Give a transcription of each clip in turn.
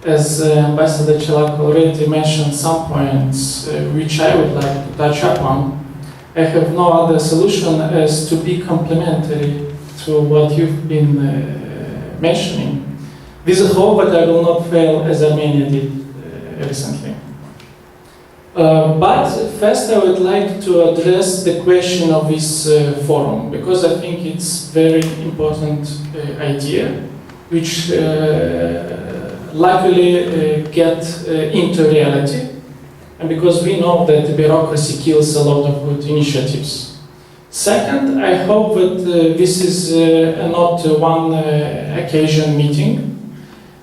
as Ambassador Ciolacu already mentioned some points which I would like to touch upon, I have no other solution as to be complementary to what you've been mentioning, with a hope that I will not fail as Armenia did recently. But first I would like to address the question of this forum, because I think it's a very important idea, which luckily get into reality, and because we know that bureaucracy kills a lot of good initiatives. Second, I hope that this is not one occasion meeting.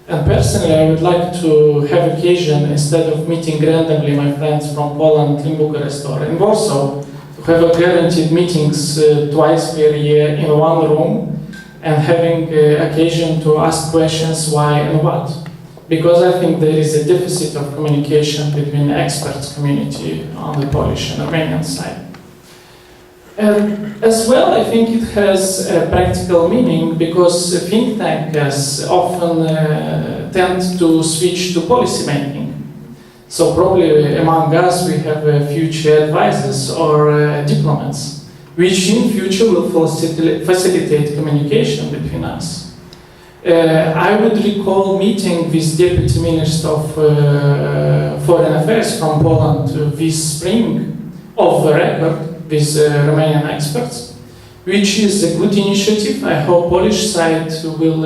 And personally, I would like to have occasion, instead of meeting randomly my friends from Poland in Bucharest or in Warsaw, to have a guaranteed meetings twice per year in one room and having occasion to ask questions why and what. Because I think there is a deficit of communication between the experts community on the Polish and Romanian side. As well, I think it has a practical meaning because think tankers often tend to switch to policy making. So probably among us we have future advisors or diplomats, which in future will facilitate communication between us. I would recall meeting with Deputy Minister of Foreign Affairs from Poland this spring, off the record, with Romanian experts, which is a good initiative. I hope Polish side will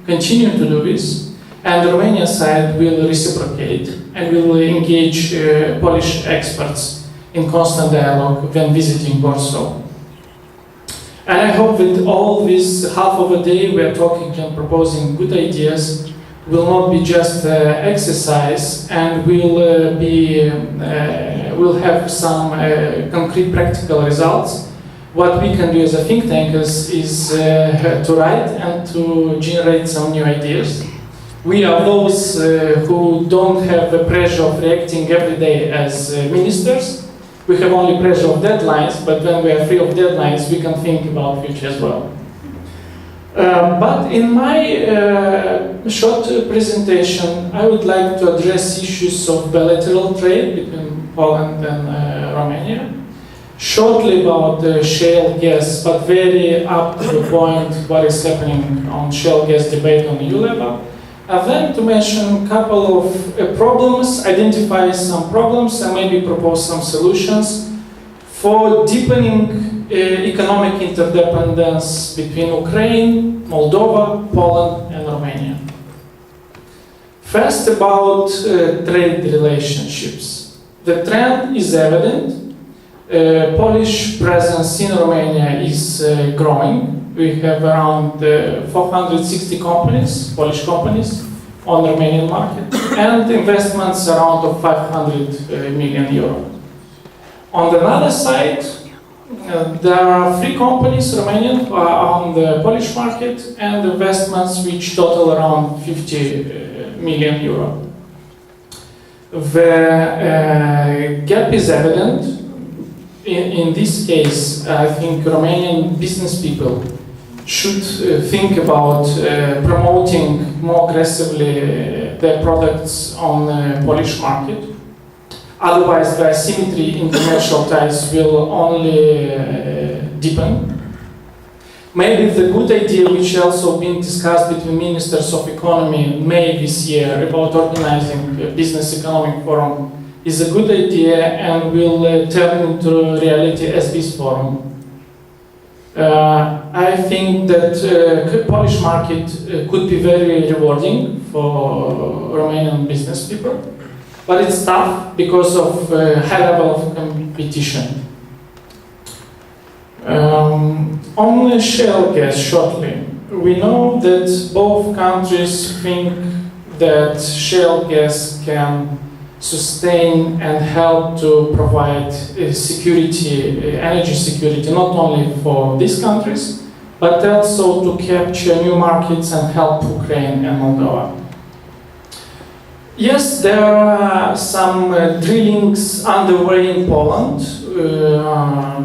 continue to do this, and the Romanian side will reciprocate and will engage Polish experts in constant dialogue when visiting Warsaw. And I hope that all this half of a day we are talking and proposing good ideas will not be just exercise, and will have some concrete practical results. What we can do as a think tankers is to write and to generate some new ideas. We are those who don't have the pressure of reacting every day as ministers. We have only pressure of deadlines, but when we are free of deadlines, we can think about future as well. But in my short presentation, I would like to address issues of bilateral trade between Poland and Romania. Shortly about shale gas, but very up to the point what is happening on shale gas debate on EU level. And then to mention a couple of problems, identify some problems and maybe propose some solutions for deepening economic interdependence between Ukraine, Moldova, Poland and Romania. First about trade relationships. The trend is evident. Polish presence in Romania is growing. We have around 460 companies, Polish companies, on the Romanian market, and investments around of 500 million euro. On the other side, there are 3 companies, Romanian, on the Polish market, and investments which total around 50 million euro. The gap is evident. In this case, I think Romanian business people should think about promoting more aggressively their products on the Polish market. Otherwise, the asymmetry in commercial ties will only deepen. Maybe the good idea, which also been discussed between ministers of economy in May this year about organizing a business economic forum, is a good idea and will turn into reality as this forum. I think that the Polish market could be very rewarding for Romanian business people, but it's tough because of high level of competition. On shale gas, shortly, we know that both countries think that shale gas can sustain and help to provide security, energy security, not only for these countries, but also to capture new markets and help Ukraine and Moldova. Yes, there are some drillings underway in Poland.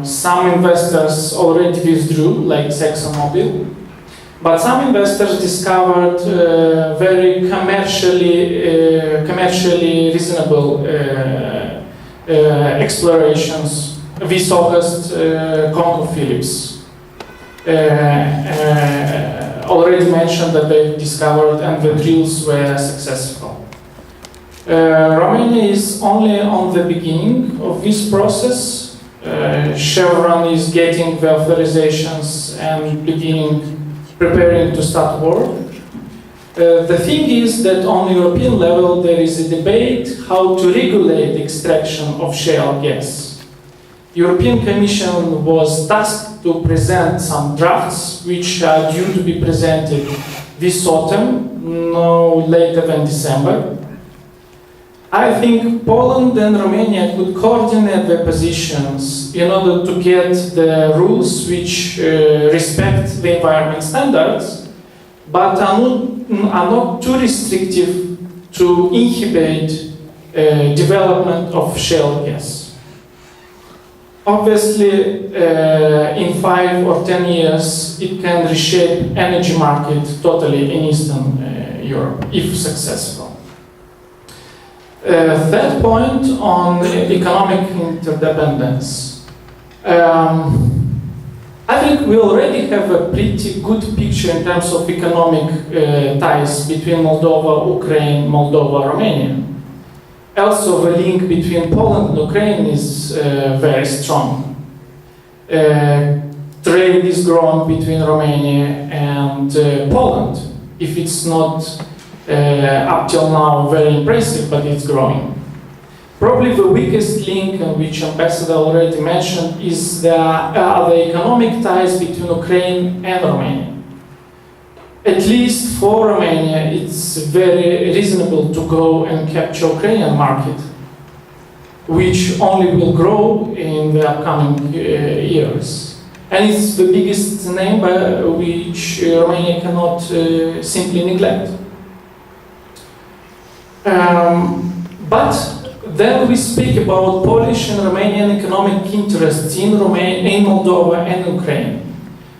Some investors already withdrew, like ExxonMobil. But some investors discovered very commercially reasonable explorations. This August, ConocoPhillips already mentioned that they discovered and the drills were successful. Romania is only on the beginning of this process. Chevron is getting the authorizations and preparing to start work. The thing is that on European level there is a debate how to regulate the extraction of shale gas. European Commission was tasked to present some drafts which are due to be presented this autumn, no later than December. I think Poland and Romania could coordinate their positions in order to get the rules which respect the environment standards, but are not too restrictive to inhibit development of shale gas. Obviously, in 5 or 10 years, it can reshape energy market totally in Eastern Europe, if successful. Third point on economic interdependence. I think we already have a pretty good picture in terms of economic ties between Moldova, Ukraine, Moldova, Romania. Also, the link between Poland and Ukraine is very strong. Trade is growing between Romania and Poland. If it's not up till now very impressive, but it's growing. Probably the weakest link, which Ambassador already mentioned, is the economic ties between Ukraine and Romania. At least for Romania, it's very reasonable to go and capture Ukrainian market, which only will grow in the upcoming years. And it's the biggest name which Romania cannot simply neglect. But then we speak about Polish and Romanian economic interests in Moldova and Ukraine.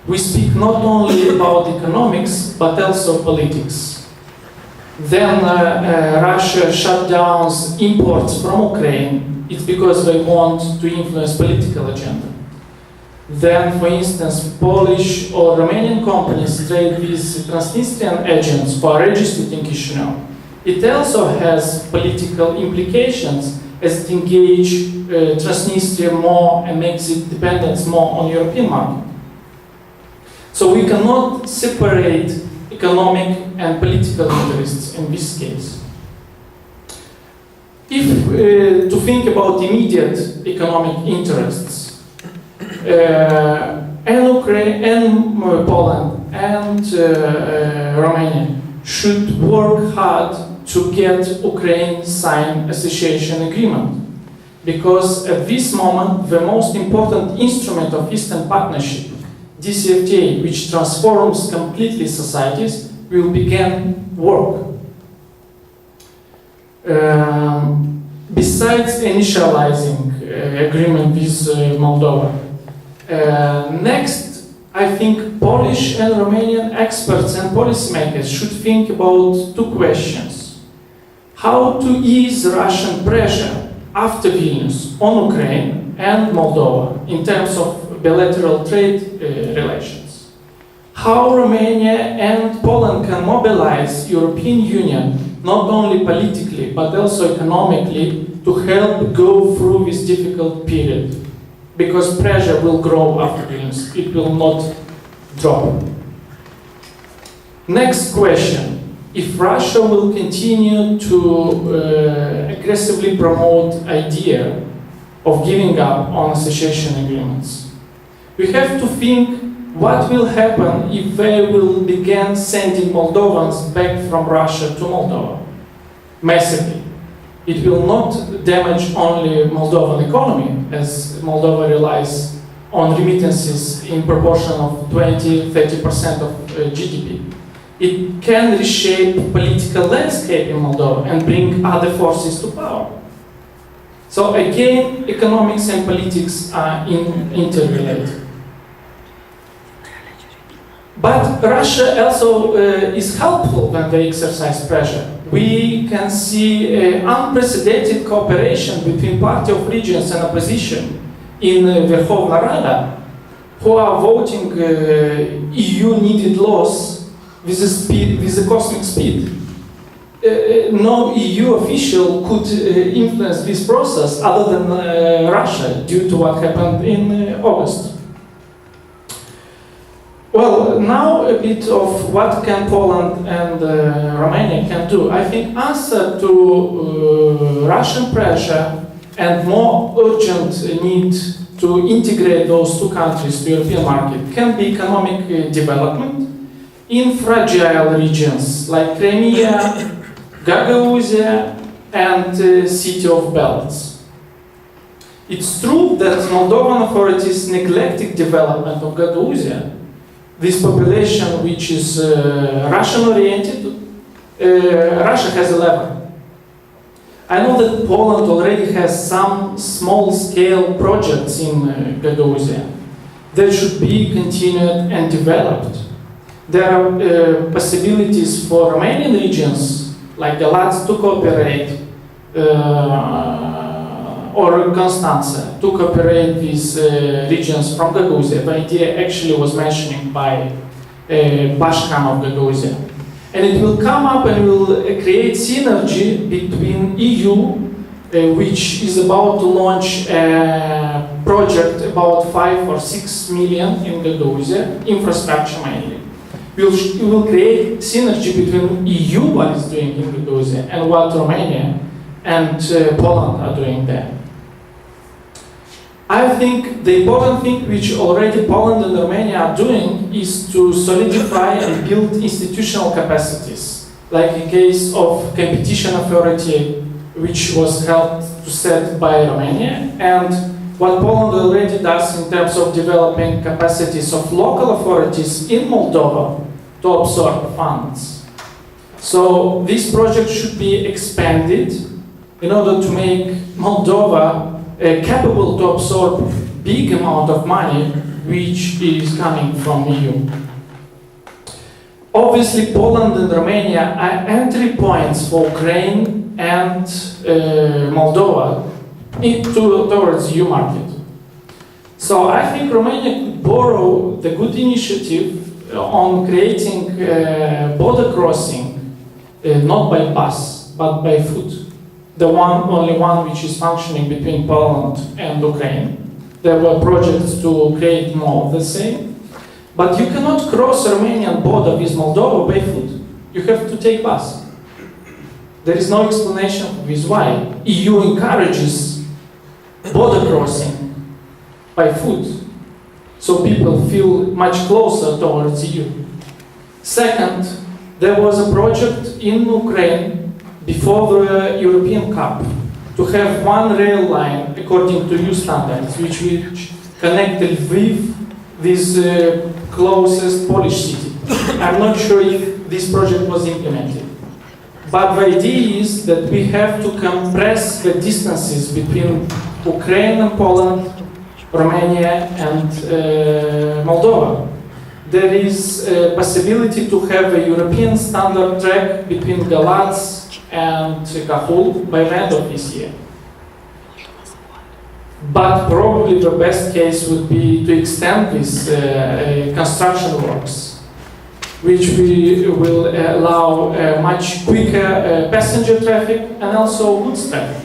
We speak not only about economics, but also politics. Then Russia shut down imports from Ukraine. It's because they want to influence political agenda. Then, for instance, Polish or Romanian companies trade with Transnistrian agents who are registered in Chisinau. It also has political implications as it engages Transnistria more and makes it dependent more on European market. So we cannot separate economic and political interests in this case. If to think about immediate economic interests, and Ukraine and Poland and Romania should work hard to get Ukraine sign association agreement, because at this moment the most important instrument of Eastern Partnership, DCFTA, which transforms completely societies, will begin work. Besides initializing agreement with Moldova, next, I think Polish and Romanian experts and policymakers should think about 2 questions. How to ease Russian pressure after Vilnius on Ukraine and Moldova in terms of bilateral trade relations. How Romania and Poland can mobilize European Union not only politically but also economically to help go through this difficult period, because pressure will grow after Vilnius, it will not drop. Next question. If Russia will continue to aggressively promote idea of giving up on association agreements, we have to think what will happen if they will begin sending Moldovans back from Russia to Moldova massively. It will not damage only Moldovan economy, as Moldova relies on remittances in proportion of 20-30% of GDP. It can reshape political landscape in Moldova and bring other forces to power. So again, economics and politics are interrelated. But Russia also is helpful when they exercise pressure. We can see unprecedented cooperation between Party of Regions and opposition in Verkhovna Rada, who are voting EU-needed laws with a cosmic speed. No EU official could influence this process other than Russia, due to what happened in August. Well, now a bit of what can Poland and Romania can do. I think answer to Russian pressure and more urgent need to integrate those two countries to European market can be economic development in fragile regions like Crimea, Gagauzia, and City of Belts. It's true that Moldovan authorities neglected development of Gagauzia. This population, which is Russian-oriented, Russia has a lever. I know that Poland already has some small-scale projects in Gagauzia that should be continued and developed. There are possibilities for Romanian regions, like Galați, to cooperate, or Constanța, to cooperate with regions from Gagauzia. The idea actually was mentioned by Bashkan of Gagauzia. And it will come up and will create synergy between EU, which is about to launch a project about 5 or 6 million in Gagauzia, infrastructure mainly. It will create synergy between EU, what is doing in Gagauzia, and what Romania and Poland are doing there. I think the important thing which already Poland and Romania are doing is to solidify and build institutional capacities, like in case of competition authority, which was helped to set by Romania, and what Poland already does in terms of developing capacities of local authorities in Moldova to absorb funds. So this project should be expanded in order to make Moldova capable to absorb big amount of money which is coming from EU. Obviously, Poland and Romania are entry points for Ukraine and Moldova towards EU market. So I think Romania could borrow the good initiative on creating border crossing, not by bus, but by foot. The only one which is functioning between Poland and Ukraine. There were projects to create more of the same. But you cannot cross the Romanian border with Moldova by foot. You have to take bus. There is no explanation with why. EU encourages border crossing by foot, so people feel much closer towards EU. Second, there was a project in Ukraine before the European Cup to have one rail line according to EU standards, which connect Lviv with closest Polish city. I'm not sure if this project was implemented. But the idea is that we have to compress the distances between Ukraine and Poland, Romania and Moldova. There is a possibility to have a European standard track between Galați and Cahul by the end of this year. But probably the best case would be to extend this construction works, which will allow much quicker passenger traffic and also goods traffic.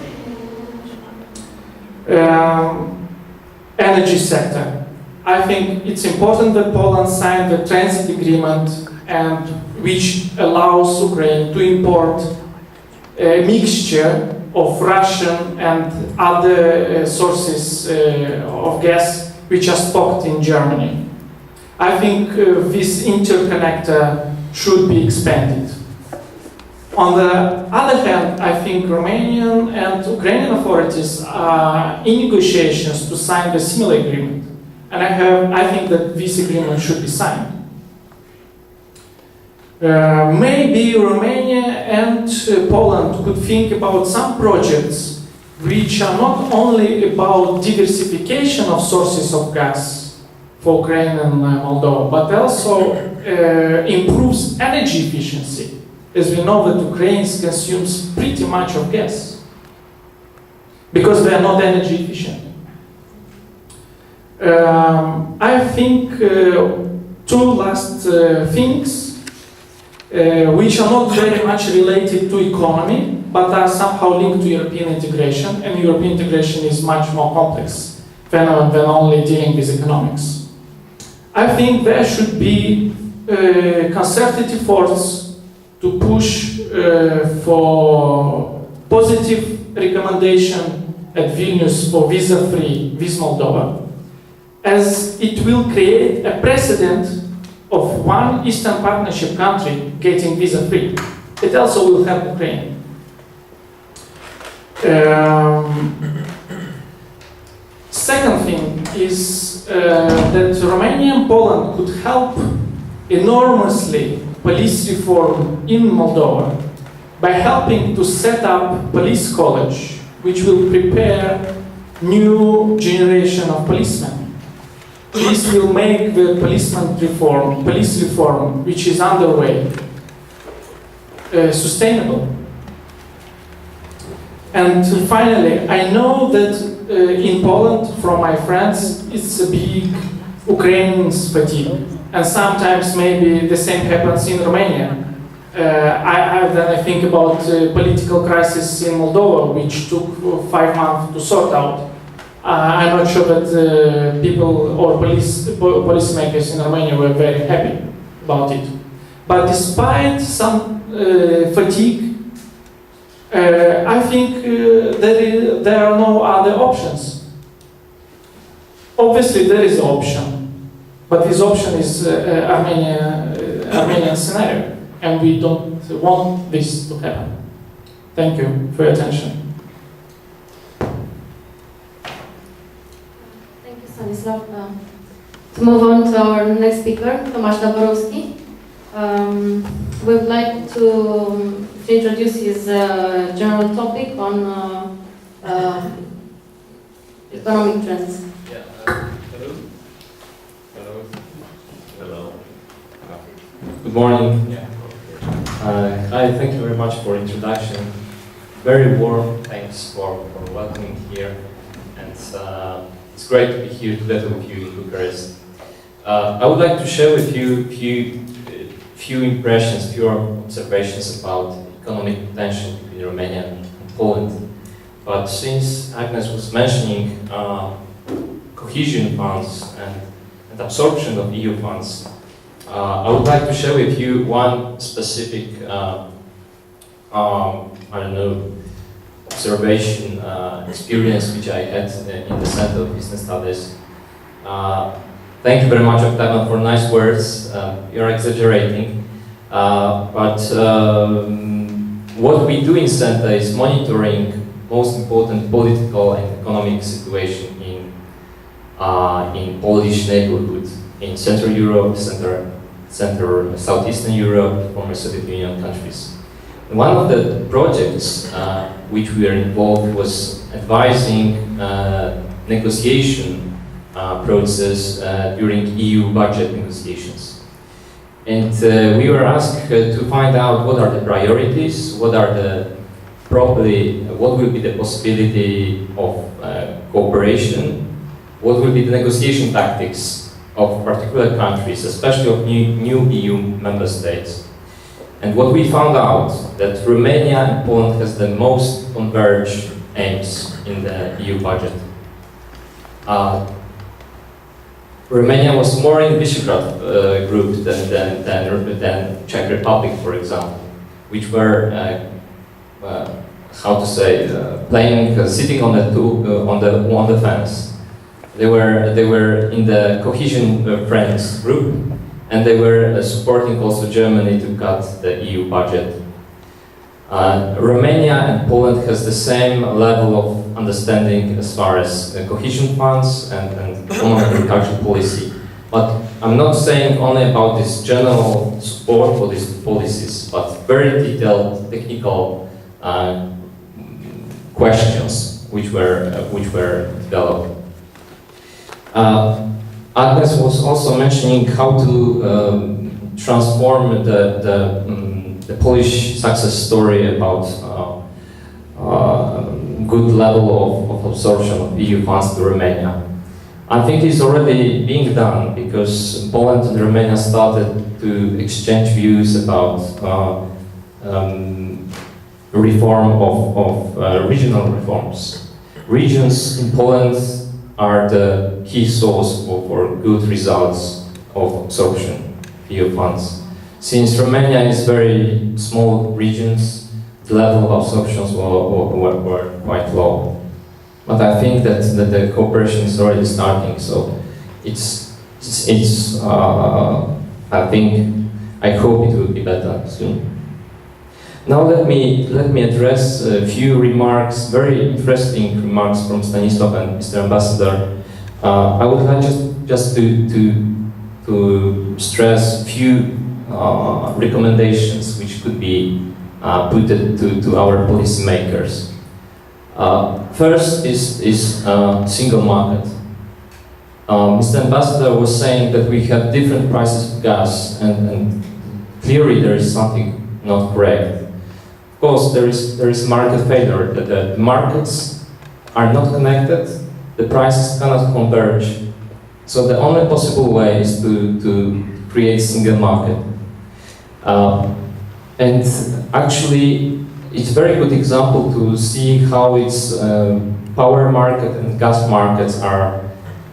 Energy sector. I think it's important that Poland signed the transit agreement, and which allows Ukraine to import a mixture of Russian and other sources of gas which are stocked in Germany. I think this interconnector should be expanded. On the other hand, I think Romanian and Ukrainian authorities are in negotiations to sign the similar agreement. And I think that this agreement should be signed. Maybe Romania and Poland could think about some projects which are not only about diversification of sources of gas for Ukraine and Moldova, but also improves energy efficiency, as we know that Ukraine consumes pretty much of gas, because they are not energy efficient. I think two last things which are not very much related to economy, but are somehow linked to European integration, and European integration is much more complex than only dealing with economics. I think there should be concerted efforts to push for positive recommendation at Vilnius for visa-free with Moldova, as it will create a precedent of one Eastern Partnership country getting visa-free. It also will help Ukraine. Second thing is that Romania and Poland could help enormously police reform in Moldova by helping to set up police college, which will prepare new generation of policemen. This will make the police reform, which is underway, sustainable. And finally, I know that in Poland, from my friends, it's a big Ukrainian fatigue, and sometimes maybe the same happens in Romania. Then I think about political crisis in Moldova, which took 5 months to sort out. I'm not sure that people or policymakers in Romania were very happy about it. But despite some fatigue, I think there are no other options. Obviously, there is an option, but this option is Armenian scenario, and we don't want this to happen. Thank you for your attention. Stanislav. To move on to our next speaker, Tomasz Daborowski. We would like to introduce his general topic on economic trends. Yeah. Hello. Good morning. Yeah. Hi. Thank you very much for introduction. Very warm thanks for welcoming here, and it's great to be here together with you in Bucharest. I would like to share with you few impressions, few observations about economic potential between Romania and Poland. But since Agnes was mentioning cohesion funds and absorption of EU funds, I would like to share with you one specific, observation, experience which I had in the Center of Business Studies. Thank you very much, Octavian, for nice words. You're exaggerating. But what we do in Center is monitoring most important political and economic situation in Polish neighborhood, in Central Europe, Southeastern Europe, former Soviet Union countries. And one of the projects which we are involved was advising negotiation process during EU budget negotiations. And we were asked to find out what are the priorities, what will be the possibility of cooperation, what will be the negotiation tactics of particular countries, especially of new EU member states. And what we found out, that Romania and Poland has the most converged aims in the EU budget. Romania was more in Visegrad group than Czech Republic, for example, which were, sitting on the fence. They were in the cohesion friends group, and they were supporting also Germany to cut the EU budget. Romania and Poland has the same level of understanding as far as cohesion funds and common agricultural policy. But I'm not saying only about this general support for these policies, but very detailed technical questions which were developed. Agnes was also mentioning how to transform the Polish success story about good level of absorption of EU funds to Romania. I think it's already being done because Poland and Romania started to exchange views about reform of regional reforms. Regions in Poland are the key source for good results of absorption of EU funds. Since Romania is very small regions, the level of absorptions were quite low. But I think that the cooperation is already starting, so I hope it will be better soon. Now let me address a few remarks, very interesting remarks from Stanisław and Mr. Ambassador. I would like just to stress a few recommendations which could be put to our policymakers. First is single market. Mr. Ambassador was saying that we have different prices of gas, and clearly there is something not correct. Of course, there is market failure. The markets are not connected. The prices cannot converge. So the only possible way is to create single market. And actually, it's a very good example to see how its power market and gas markets are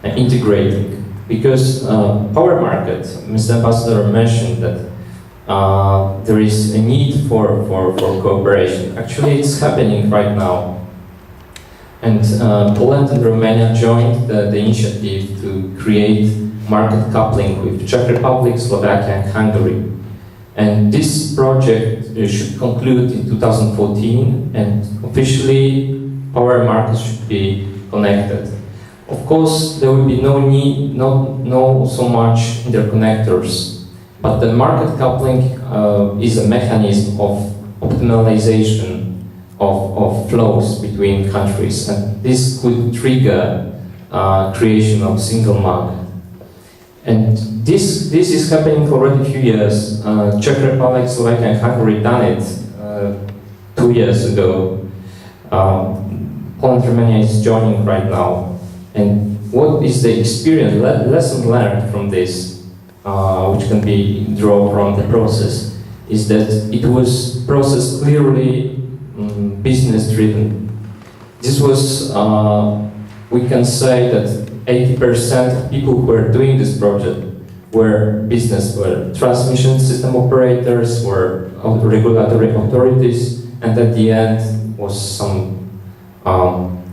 integrating. Because power market, Mr. Ambassador mentioned that there is a need for cooperation. Actually, it's happening right now. And Poland and Romania joined the initiative to create market coupling with Czech Republic, Slovakia, and Hungary. And this project should conclude in 2014, and officially power markets should be connected. Of course, there will be no need, no so much interconnectors, but the market coupling is a mechanism of optimization of flows between countries, and this could trigger creation of single market. And this is happening already a few years. Czech Republic, Slovakia, and Hungary done it 2 years ago. Poland, Romania is joining right now. And what is the experience, lesson learned from this, which can be drawn from the process, is that it was process clearly business-driven. This was, we can say that 80% of people who were doing this project were transmission system operators, were regulatory authorities, and at the end was some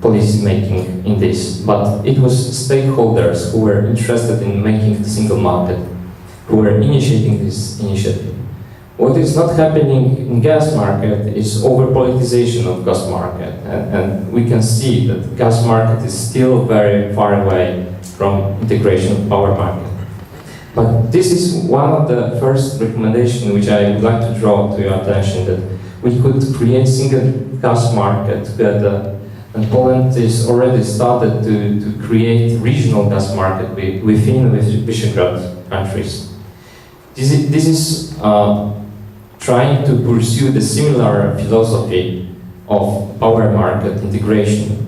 policy making in this. But it was stakeholders who were interested in making the single market, who were initiating this initiative. What is not happening in gas market is over-politicization of gas market, and we can see that gas market is still very far away from integration of power market. But this is one of the first recommendations which I would like to draw to your attention, that we could create single gas market together, and Poland is already started to create regional gas market within Visegrad countries. This is trying to pursue the similar philosophy of power market integration.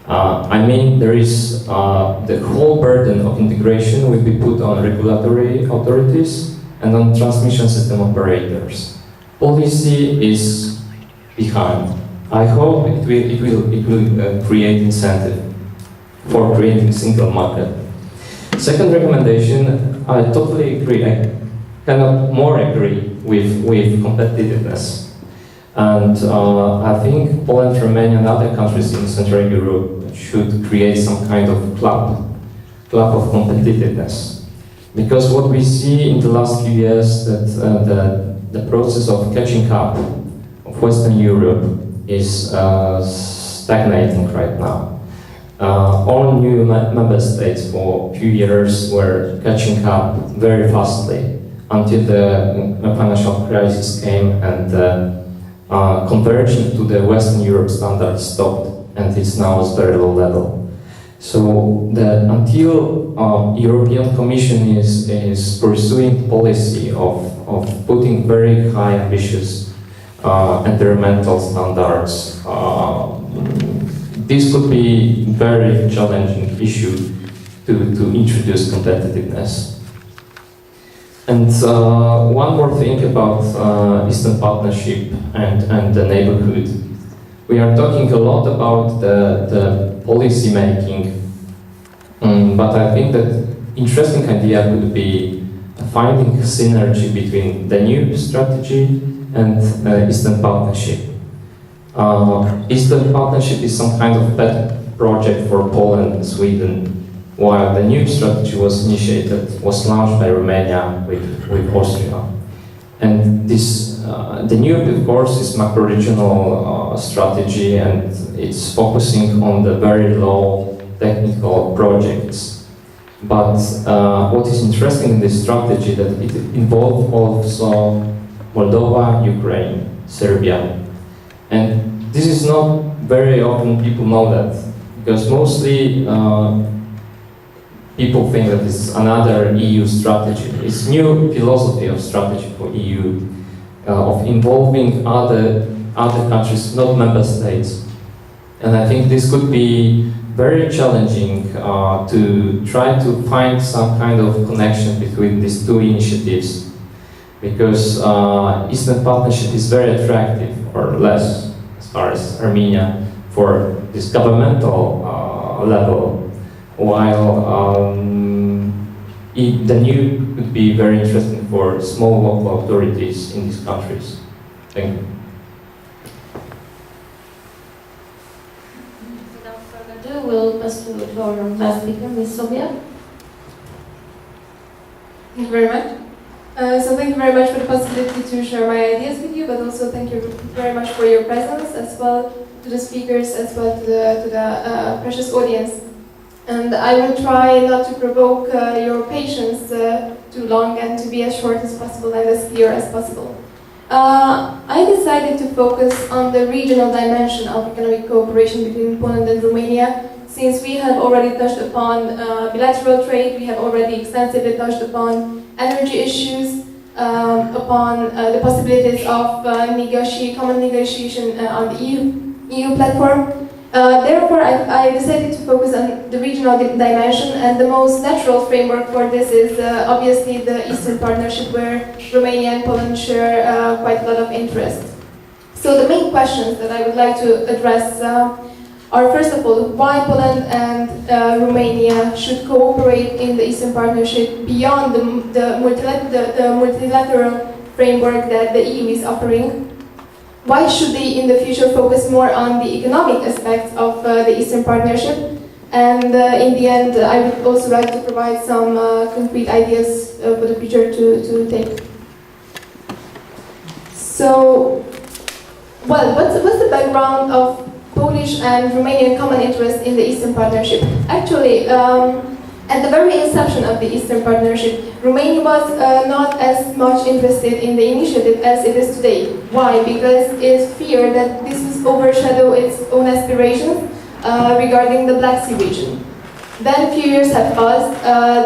I mean, there is the whole burden of integration will be put on regulatory authorities and on transmission system operators. Policy is behind. I hope it will create incentive for creating single market. Second recommendation, I totally agree. I cannot more agree with competitiveness. And I think Poland, Romania, and other countries in Central Europe should create some kind of club of competitiveness. Because what we see in the last few years, that the process of catching up of Western Europe is stagnating right now. All new member states for a few years were catching up very fastly until the financial crisis came, and converging to the Western Europe standard stopped, and it's now at very low level. So that until European Commission is pursuing policy of putting very high ambitious environmental standards, this could be very challenging issue to introduce competitiveness. And one more thing about Eastern Partnership and the neighborhood. We are talking a lot about the policy making, but I think that interesting idea could be finding synergy between the new strategy and Eastern Partnership. Eastern Partnership is some kind of pet project for Poland and Sweden, while the new strategy was launched by Romania with Austria. And this, the new, of course, is macro-regional strategy, and it's focusing on the very low technical projects. But what is interesting in this strategy that it involved also Moldova, Ukraine, Serbia. And this is not very often people know that, because mostly people think that it's another EU strategy. It's new philosophy of strategy for EU, of involving other countries, not member states. And I think this could be very challenging to try to find some kind of connection between these two initiatives, because Eastern Partnership is very attractive, or less, as far as Armenia, for this governmental level, while the new could be very interesting for small local authorities in these countries. Thank you. Without further ado, we'll pass to our last speaker, Ms. Sofia. Thank you very much. So thank you very much for the possibility to share my ideas with you, but also thank you very much for your presence, as well to the speakers, as well to the precious audience. And I will try not to provoke your patience too long and to be as short as possible and as clear as possible. I decided to focus on the regional dimension of economic cooperation between Poland and Romania, since we have already touched upon bilateral trade, we have already extensively touched upon energy issues, upon the possibilities of common negotiation on the EU platform. Therefore, I decided to focus on the regional dimension, and the most natural framework for this is obviously the Eastern Partnership, where Romania and Poland share quite a lot of interest. So the main questions that I would like to address are, first of all, why Poland and Romania should cooperate in the Eastern Partnership beyond the multilateral framework that the EU is offering. Why should they in the future focus more on the economic aspects of the Eastern Partnership? And in the end, I would also like to provide some concrete ideas for the future to take. So, well, what's the background of Polish and Romanian common interest in the Eastern Partnership? Actually, at the very inception of the Eastern Partnership, Romania was not as much interested in the initiative as it is today. Why? Because it feared that this would overshadow its own aspirations regarding the Black Sea region. Then a few years have passed.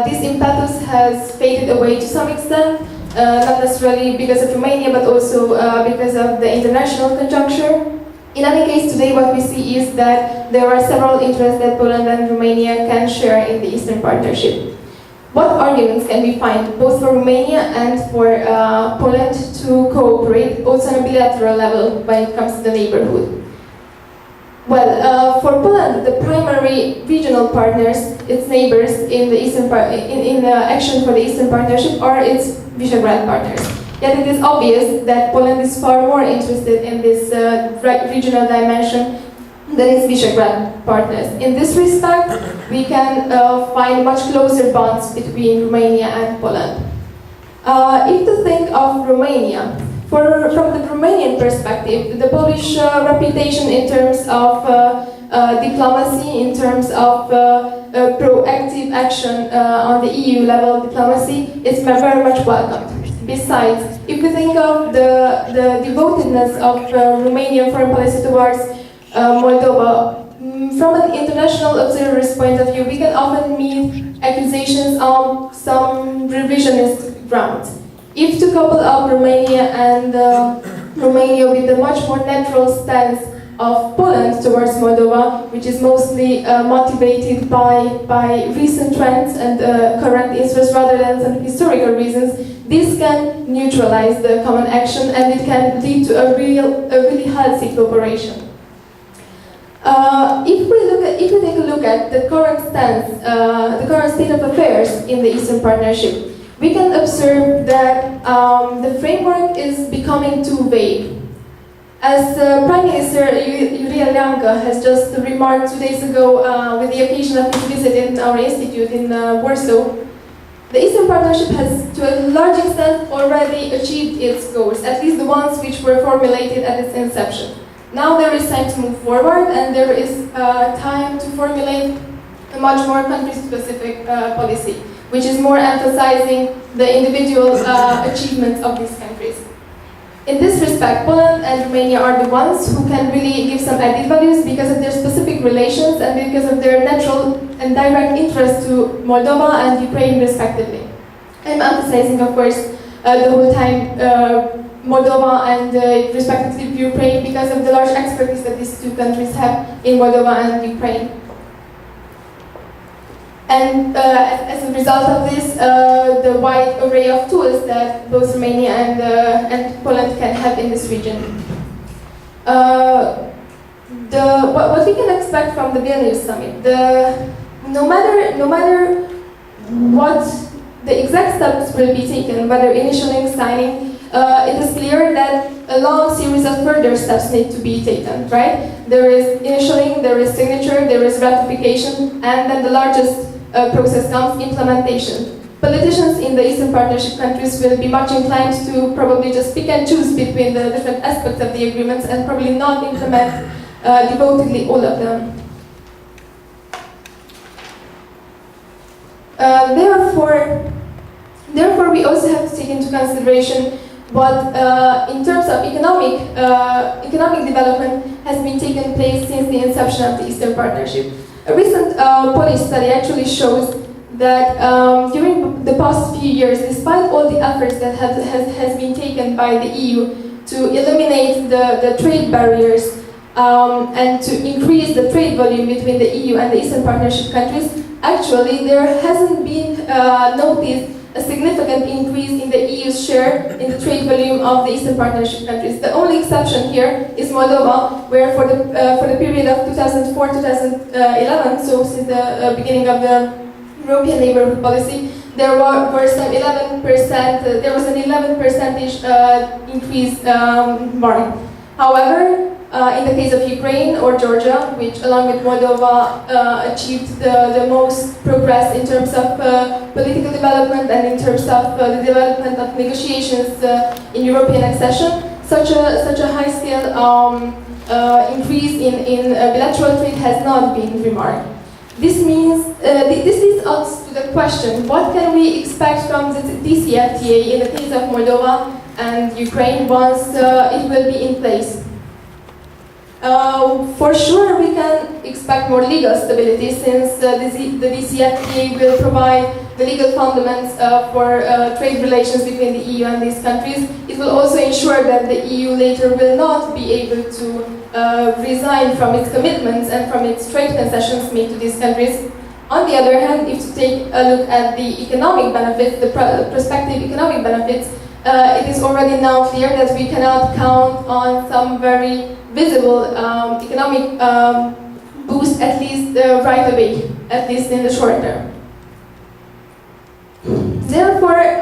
This impetus has faded away to some extent, not necessarily because of Romania, but also because of the international conjuncture. In any case, today what we see is that there are several interests that Poland and Romania can share in the Eastern Partnership. What arguments can we find, both for Romania and for Poland, to cooperate also on a bilateral level when it comes to the neighborhood? Well, for Poland, the primary regional partners, its neighbors in the in action for the Eastern Partnership, are its Visegrad partners. Yet it is obvious that Poland is far more interested in this regional dimension than its Visegrad partners. In this respect, we can find much closer bonds between Romania and Poland. If to think of Romania, from the Romanian perspective, the Polish reputation in terms of diplomacy, in terms of proactive action on the EU level diplomacy, is very much welcomed. Besides, if we think of the devotedness of Romanian foreign policy towards Moldova, from an international observer's point of view, we can often meet accusations on some revisionist grounds. If to couple up Romania and Romania with the much more natural stance of Poland towards Moldova, which is mostly motivated by recent trends and current interests rather than some historical reasons, this can neutralize the common action and it can lead to a really healthy cooperation. If we take a look at the current stance, the current state of affairs in the Eastern Partnership, we can observe that the framework is becoming too vague. As Prime Minister Iurie Leancă has just remarked 2 days ago with the occasion of his visit in our institute in Warsaw, the Eastern Partnership has to a large extent already achieved its goals, at least the ones which were formulated at its inception. Now there is time to move forward and there is time to formulate a much more country-specific policy, which is more emphasizing the individual achievements of these countries. In this respect, Poland and Romania are the ones who can really give some added values because of their specific relations and because of their natural and direct interest to Moldova and Ukraine respectively. I'm emphasizing, of course, the whole time Moldova and respectively Ukraine because of the large expertise that these two countries have in Moldova and Ukraine. And as a result of this, the wide array of tools that both Romania and Poland can have in this region. What we can expect from the Vilnius summit, no matter what the exact steps will be taken, whether initialing, signing, it is clear that a long series of further steps need to be taken, right? There is initialing, there is signature, there is ratification, and then the largest process comes implementation. Politicians in the Eastern Partnership countries will be much inclined to probably just pick and choose between the different aspects of the agreements and probably not implement devotedly all of them. Therefore, we also have to take into consideration what, in terms of economic development, has been taking place since the inception of the Eastern Partnership. A recent Polish study actually shows that during the past few years, despite all the efforts that has been taken by the EU to eliminate the trade barriers and to increase the trade volume between the EU and the Eastern Partnership countries, actually there hasn't been noticed a significant increase in the EU's share in the trade volume of the Eastern Partnership countries. The only exception here is Moldova, where for the period of 2004-2011, so since the beginning of the European neighborhood policy, there were some 11%. There was an 11% increase mark. However, in the case of Ukraine or Georgia, which along with Moldova achieved the most progress in terms of political development and in terms of the development of negotiations in European accession, such a high-scale increase in bilateral trade has not been remarked. This means, this leads us to the question, what can we expect from the DCFTA in the case of Moldova and Ukraine once it will be in place? For sure, we can expect more legal stability since the DCFTA will provide the legal fundaments for trade relations between the EU and these countries. It will also ensure that the EU later will not be able to resign from its commitments and from its trade concessions made to these countries. On the other hand, if to take a look at the economic benefits, the prospective economic benefits, it is already now clear that we cannot count on some very visible economic boost, at least right away, at least in the short term. Therefore,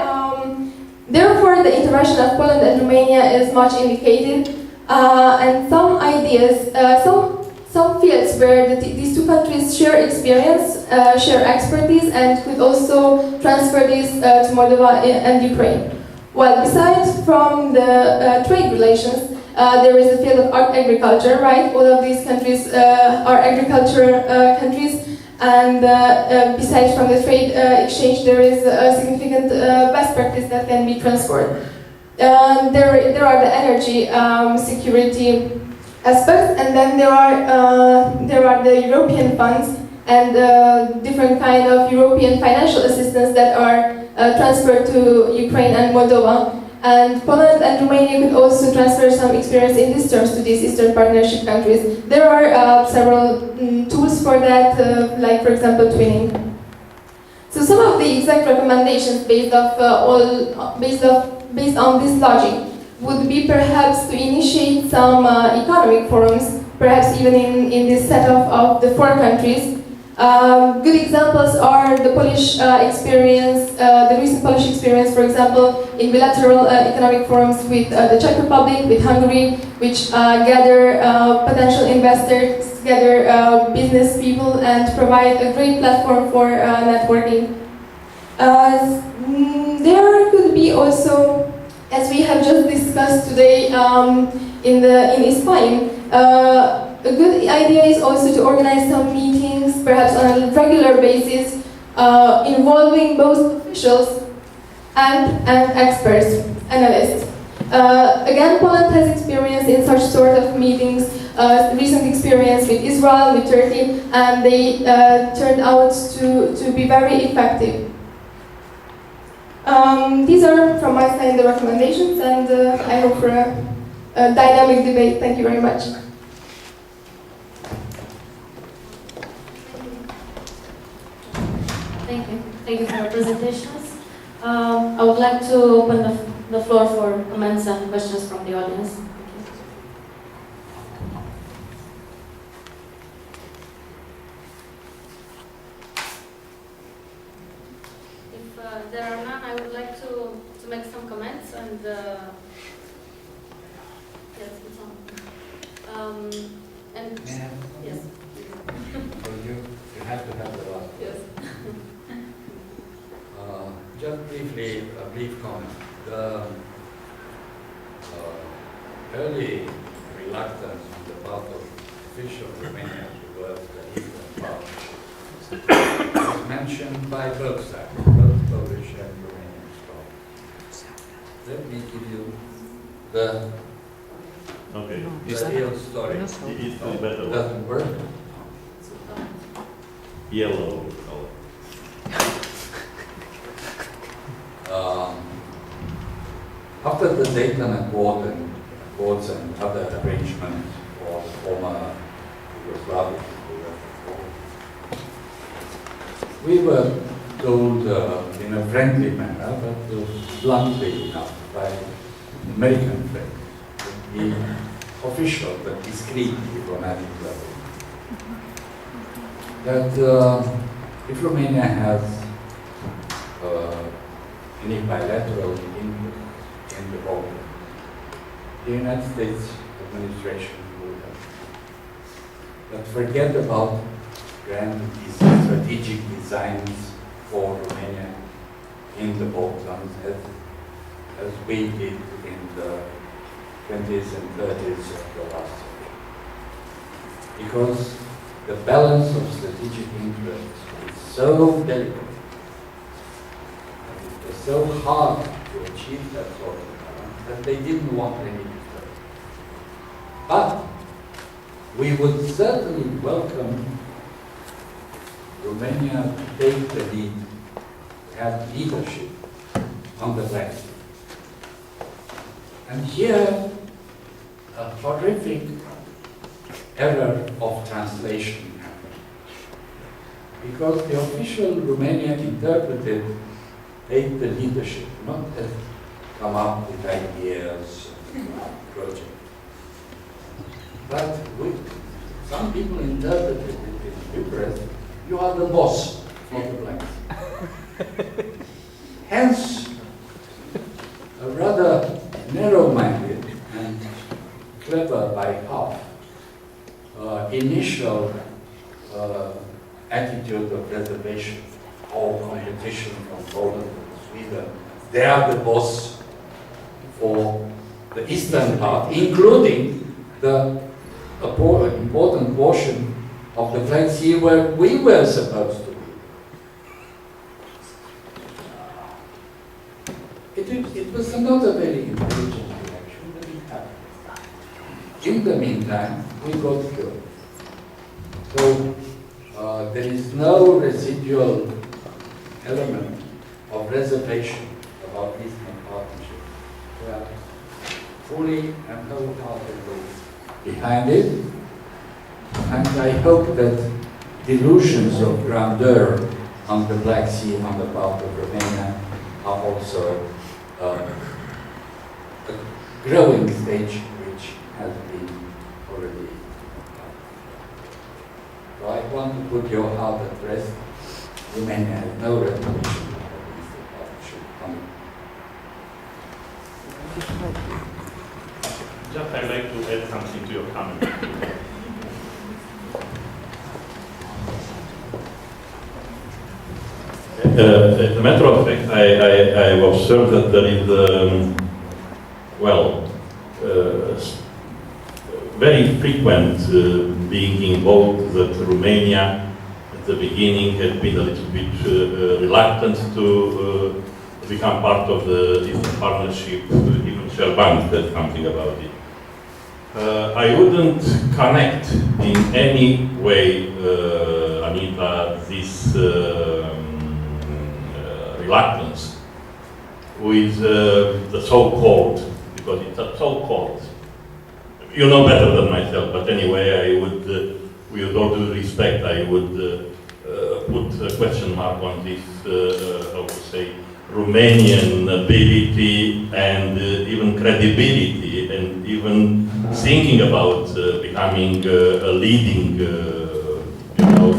the intervention of Poland and Romania is much indicated, and some ideas, some fields where these two countries share experience, share expertise, and could also transfer this to Moldova and Ukraine. Well, besides from the trade relations, there is the field of agriculture, right? All of these countries are agriculture countries, and besides from the trade exchange, there is a significant best practice that can be transferred. There are the energy security aspects, and then there are the European funds and different kind of European financial assistance that are transferred to Ukraine and Moldova. And Poland and Romania could also transfer some experience in these terms to these Eastern Partnership countries. There are several tools for that, like for example twinning. So some of the exact recommendations based on this logic would be perhaps to initiate some economic forums, perhaps even in this setup of the 4 countries. Good examples are the Polish experience, the recent Polish experience, for example, in bilateral economic forums with the Czech Republic, with Hungary, which gather potential investors, gather business people, and provide a great platform for networking. There could be also, as we have just discussed today in Spain, a good idea is also to organize some meetings, perhaps on a regular basis, involving both officials and experts, analysts. Again, Poland has experience in such sort of meetings, recent experience with Israel, with Turkey, and they turned out to be very effective. These are from my side the recommendations, and I hope for a dynamic debate. Thank you very much. Thank you. Thank you for your presentations. I would like to open the floor for comments and questions from the audience. If there are none, I would like to make some comments and yes, it's on. And yes. Well, you have to have the last. Yes. Just briefly, a brief comment. The early reluctance on the part of official Romania towards the Eastern Partnership was mentioned by both sides, both Polish and Romanian scholars. Let me give you the real story. It Doesn't work. Yellow color. After the Dayton Accords and other arrangements for former Yugoslavia, we were told in a friendly manner, but bluntly enough, by American friends, the official but discreet diplomatic level, that if Romania has any bilateral interest in the Balkans, the United States administration will help. But forget about grand strategic designs for Romania in the Balkans as we did in the 20s and 30s of the last century. Because the balance of strategic interests is so delicate, and it was so hard to achieve that sort of balance that they didn't want any disturbance. But we would certainly welcome Romania to take the lead, to have leadership on the Black Sea. And here, a horrific error of translation happened. Because the official Romania interpreted take the leadership, not as come up with ideas and projects. But some people interpreted it in Bucharest, you are the boss for the Black Sea. Hence, a rather narrow-minded and clever by half initial attitude of reservation or competition from Poland and Sweden. They are the boss for the eastern part, including the important portion of the Black Sea where we were supposed to be. It was not a very intelligent reaction, but it happened. In in the meantime, we got killed. So there is no residual element of reservation about Eastern Partnership. We are fully and wholeheartedly behind it, and I hope that delusions of grandeur on the Black Sea on the part of Romania are also a growing stage which has been already done. So I want to put your heart at rest. Romania has no recognition of the Eastern Partnership coming. Just I'd like to add something to your comment. As a matter of fact, I observed that there is, very frequent being involved that Romania at the beginning had been a little bit reluctant to become part of the Eastern Partnership. Even Sherban said something about it. I wouldn't connect in any way, Anita, this reluctance with the so-called, because it's a so-called. You know better than myself, but anyway, I would, with all due respect, I would put a question mark on this, how to say, Romanian ability and even credibility, and even thinking about becoming a leading,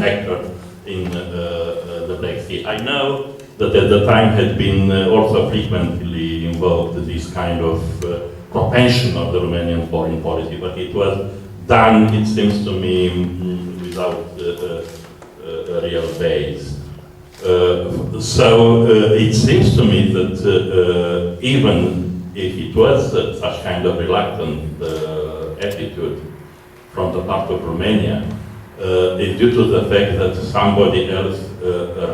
actor in the Black Sea. I know that at the time had been also frequently involved this kind of propension of the Romanian foreign policy, but it was done, it seems to me, without a real base. So it seems to me that even if it was such kind of reluctant attitude from the part of Romania, it's due to the fact that somebody else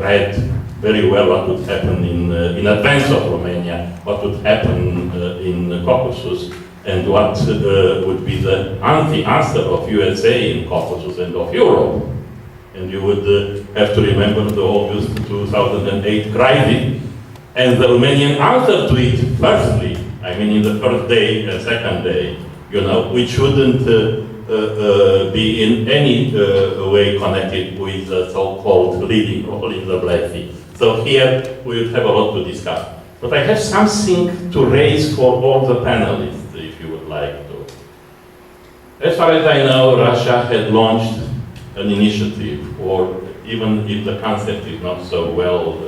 read very well what would happen in advance of Romania, what would happen in the Caucasus, and what would be the answer of USA in Caucasus and of Europe. And you would have to remember the August 2008 crisis, and the Romanian answer to it, firstly, I mean in the first day and second day, which wouldn't be in any way connected with the so-called leading role in the Black Sea. So here we will have a lot to discuss. But I have something to raise for all the panelists, if you would like to. As far as I know, Russia had launched an initiative, or even if the concept is not so well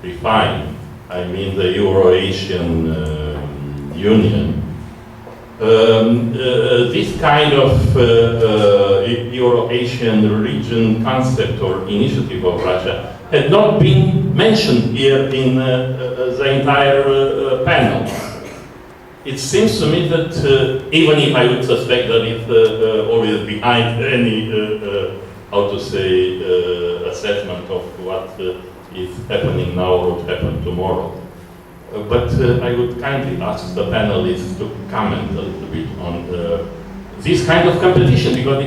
refined, I mean the Euro-Asian Union. This kind of Euro-Asian region concept or initiative of Russia had not been mentioned here in the entire panel. It seems to me that even if I would suspect that it's always behind any, assessment of what is happening now or would happen tomorrow. But I would kindly ask the panelists to comment a little bit on this kind of competition, because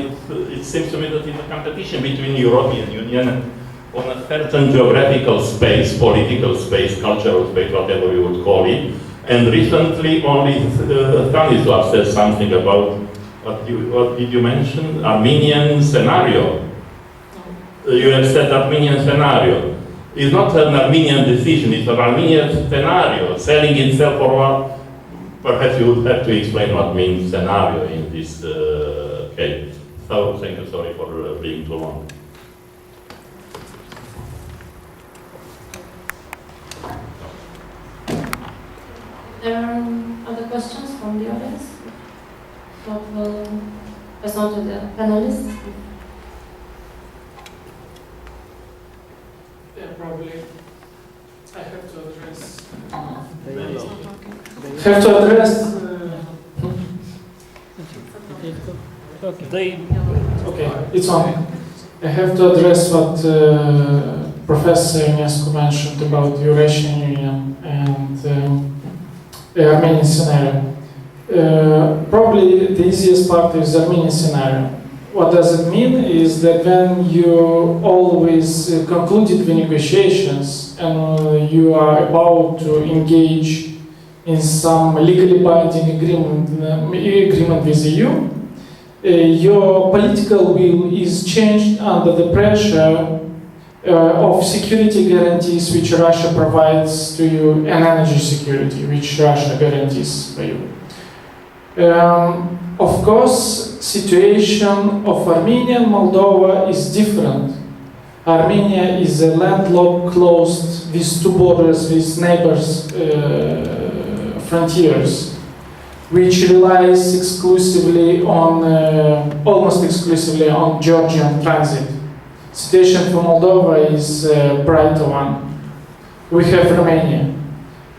it seems to me that it's a competition between the European Union on a certain geographical space, political space, cultural space, whatever you would call it. And recently only Stanislav said something about, what did you mention? Armenian scenario. You have said Armenian scenario. It's not an Armenian decision, it's an Armenian scenario, selling itself for what? Perhaps you would have to explain what means scenario in this case. So, thank you, sorry for being too long. There are other questions from the audience? What will pass on to the panelists? Yeah, probably. I have to address. Have to address. Okay, it's on. I have to address what Professor Ionescu mentioned about the Eurasian Union and the Armenian scenario. Probably the easiest part is the Armenian scenario. What does it mean is that when you always concluded the negotiations and you are about to engage in some legally binding agreement with the EU, your political will is changed under the pressure of security guarantees which Russia provides to you and energy security which Russia guarantees for you. Of course, situation of Armenia and Moldova is different. Armenia is a landlocked, closed, with two borders, with neighbors, frontiers, which relies exclusively on, almost exclusively on Georgian transit. Situation for Moldova is a brighter one. We have Romania.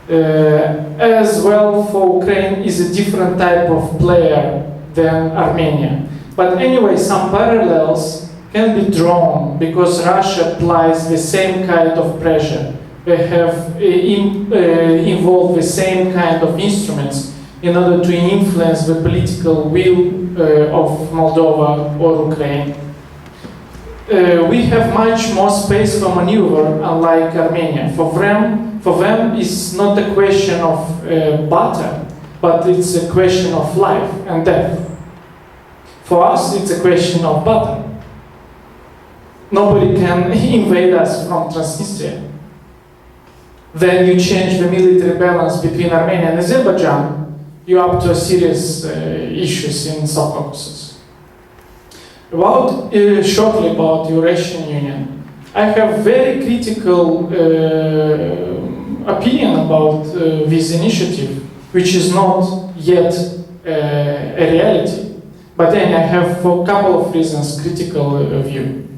As well for Ukraine is a different type of player than Armenia. But anyway, some parallels can be drawn because Russia applies the same kind of pressure. They have involved the same kind of instruments in order to influence the political will of Moldova or Ukraine. We have much more space for maneuver, unlike Armenia. For them it's not a question of battle, but it's a question of life and death. For us, it's a question of battle. Nobody can invade us from Transnistria. Then you change the military balance between Armenia and Azerbaijan, you're up to serious issues in South Caucasus. Shortly about Eurasian Union. I have very critical opinion about this initiative, which is not yet a reality. But then I have, for a couple of reasons, critical view.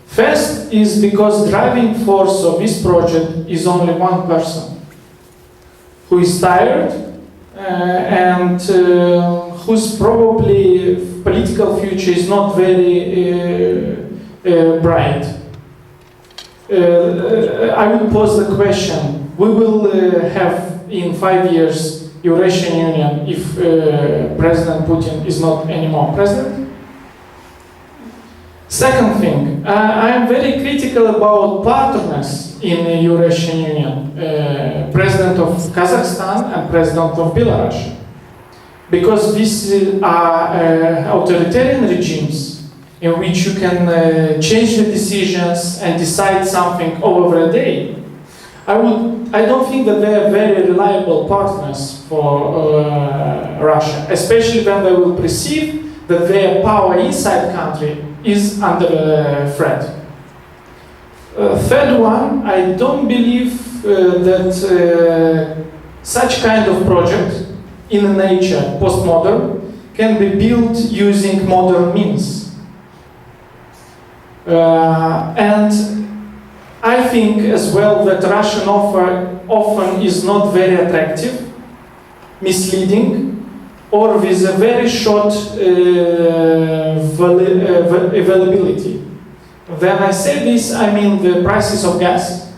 First is because driving force of this project is only one person, who is tired and whose probably political future is not very bright. I would pose the question, we will have in 5 years Eurasian Union if President Putin is not anymore president? Second thing, I am very critical about partners in the Eurasian Union, President of Kazakhstan and President of Belarus. Because these are authoritarian regimes in which you can change the decisions and decide something over a day. I don't think that they are very reliable partners for Russia, especially when they will perceive that their power inside country is under threat. Third one, I don't believe that such kind of project in nature, postmodern, can be built using modern means. And I think as well that Russian offer often is not very attractive, misleading, or with a very short availability. When I say this, I mean the prices of gas,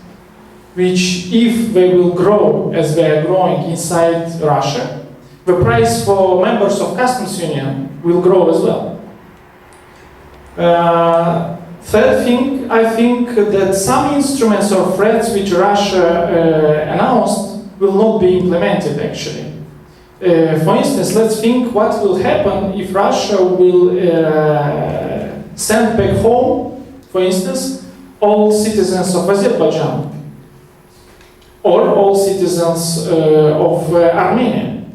which if they will grow as they are growing inside Russia, the price for members of customs union will grow as well. Third thing, I think that some instruments or threats which Russia announced will not be implemented actually. For instance, let's think what will happen if Russia will send back home, for instance, all citizens of Azerbaijan or all citizens of Armenia.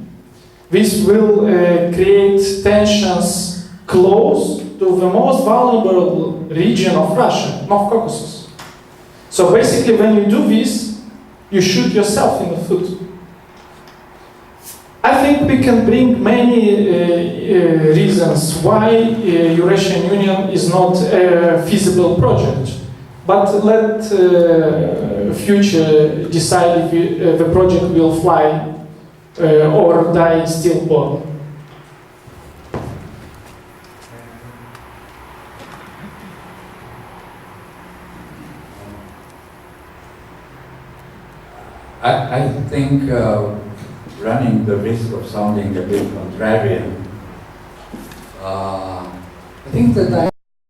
This will create tensions close to the most vulnerable region of Russia, North Caucasus. So basically when you do this, you shoot yourself in the foot. I think we can bring many reasons why Eurasian Union is not a feasible project. But let future decide if the project will fly or die stillborn. I think running the risk of sounding a bit contrarian, I think that I